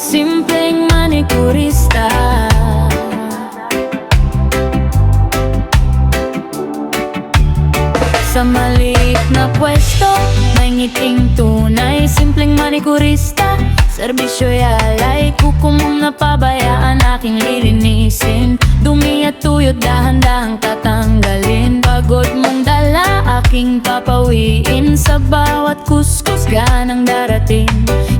simpleng manikurista. Sa maliit na pwesto, may ngiting tunay, simpleng manikurista. Serbisyo'y alay, kuko mong napabayaan, aking lilinisin. Dumi at tuyot, dahan-dahang tatanggalin. Pagod mong dala, aking papawiin. Sa bawat kuskus, ganang darating.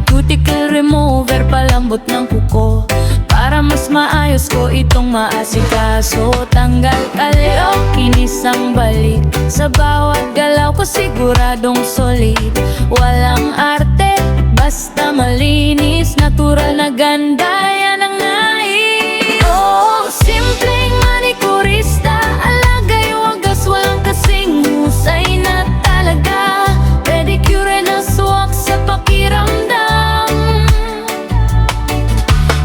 Cuticle remover, palambot ng kuko, para mas maayos ko itong maasikaso. Tanggal kalyo, kinis ang balik. Sa bawat galaw ko siguradong solid. Walang arte, basta malinis. Natural na ganda, yan ang nais. Oh, simpleng manikurista. Alagay wagas, walang kasing husay na talaga. Pedicure na suwak sa pakiramdam.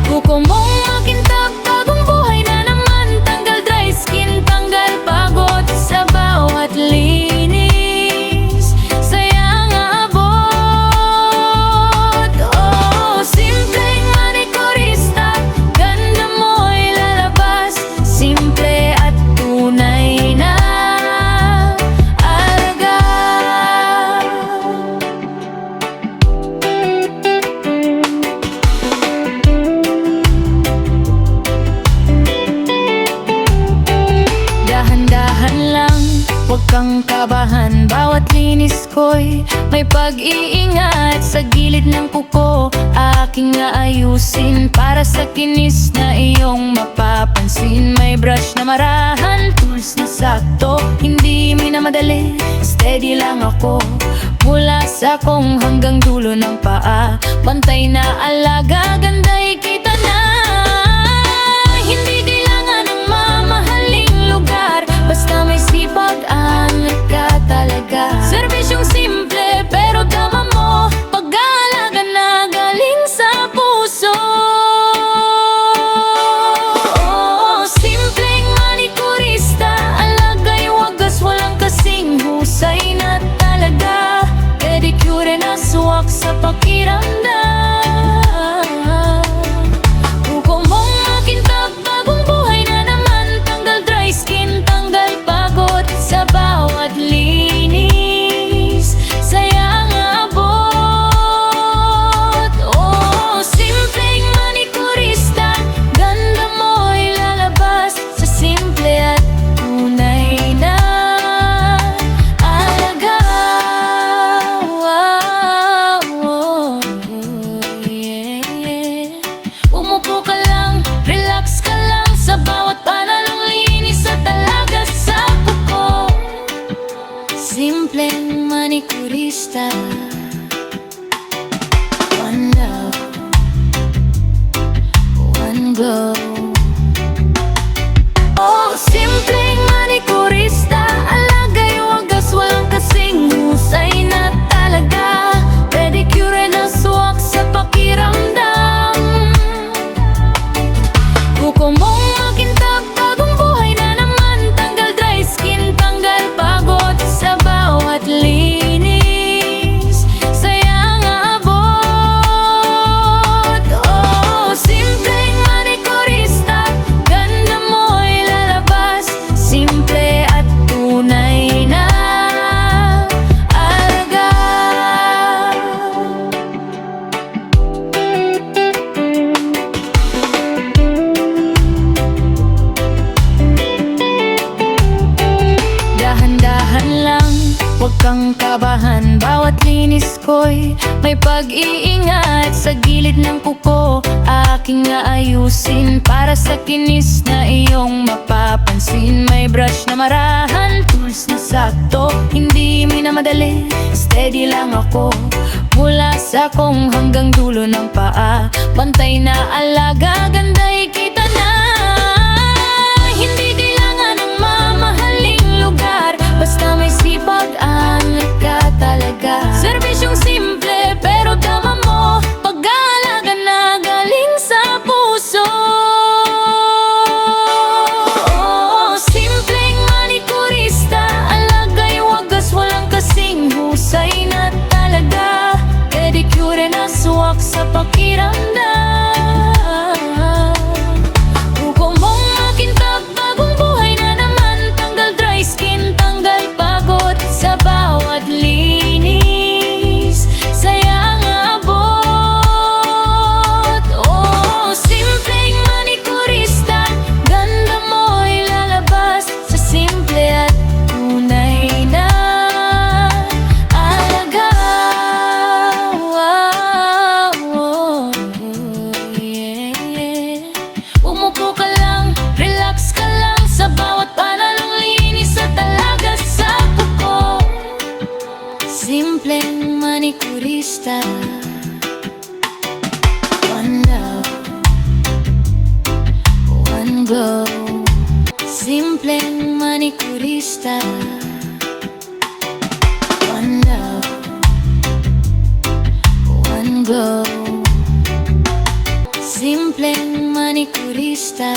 Kuko mong makintab, bagong buhay na naman. Tanggal dry skin, tanggal pagod. Sa bawat linis, sayang abot. Oh, simpleng manikurista, ganda mo'y lalabas. Simple at tunay na alagad. Dahan-dahan lang, huwag kang kabahan. Bawat linis ko'y may pag-iingat. Sa gilid ng kuko, aking aayusin, para sa kinis na iyong mapapansin. May brush na marahan, tools na sakto, hindi minamadali, steady lang ako. Mula sa kong hanggang dulo ng paa, pantay na alaga, ganda'y kita na. Hindi kailangan ng mamahaling lugar, basta may sipag, angat ka talaga. Serbisyong simple pero tama mo, pag-aalaga na galing sa puso. Oh, simpleng manikurista. Alagay wagas, walang kasing husay na talaga. Pedicure na suwak sa pakiramdam. Kuko mong makintab, bagong buhay na naman. Tanggal dry skin, tanggal pagod. Sa bawat linis, sayang abot. Oh, simpleng manikurista, ganda mo'y lalabas. Sa simple at tunay na alagad. Oh, yeah, yeah. Umupo ka lang, relax ka lang. Sa bawat panalong linis at alaga sa kuko. Simpleng manikurista. One love, one glow. Oh, simpleng manikurista. Alagay wagas, walang kasing husay na talaga. Pedicure na suwak sa pakiramdam. Kuko mong makintab, bagong buhay na naman. Tanggal dry skin, tanggal pagod. Sa bawat linis, sayang abot. Oh, simpleng manikurista, ganda mo'y lalabas. Simple at tunay na alagad. Dahan-dahan lang, huwag kang kabahan. Bawat linis ko'y may pag-iingat. Sa gilid ng kuko, aking aayusin, para sa kinis na iyong mapapansin. May brush na marahan, tools na sakto, hindi minamadali, steady lang ako. Mula sa kong hanggang dulo ng paa, pantay na alaga, ganda'y kita na. Hindi kailangan ng mamahaling lugar, basta may sipag, angat ka talaga. Serbisyong simple pero tama mo, pag-aalaga na galing sa puso. Oh, simpleng manikurista. Alagay wagas, walang kasing husay na talaga. Pedicure na suwak sa pakiramdam. Simpleng manikurista. One love, one glow. Simpleng manikurista. One love, one glow. Simpleng manikurista.